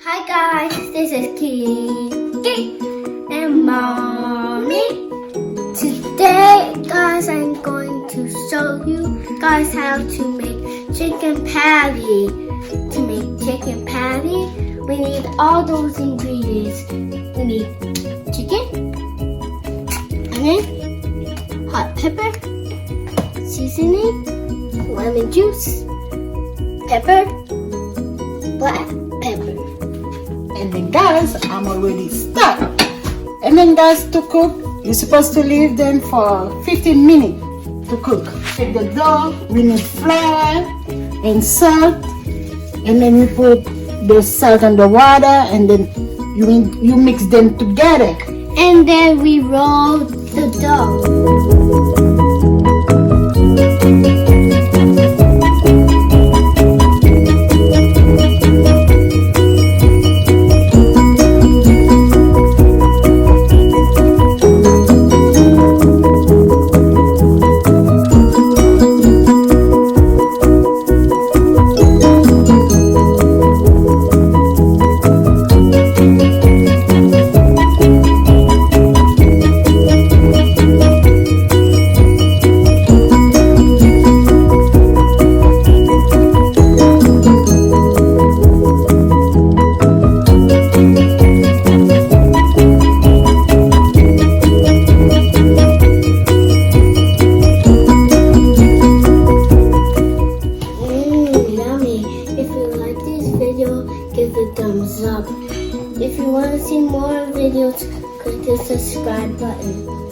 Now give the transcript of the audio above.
Hi guys, this is Kiki and Mommy. Today guys, I'm going to show you guys how to make chicken patty. To make chicken patty, we need all those ingredients. We need chicken, onion, hot pepper, seasoning, lemon juice, pepper, black pepper. And then guys, I'm already stuck. And then guys, to cook, you're supposed to leave them for 15 minutes to cook. Take the dough, we need flour and salt. And then you put the salt and the water, and then you mix them together. And then we roll the dough. Give a thumbs up. If you want to see more videos, click the subscribe button.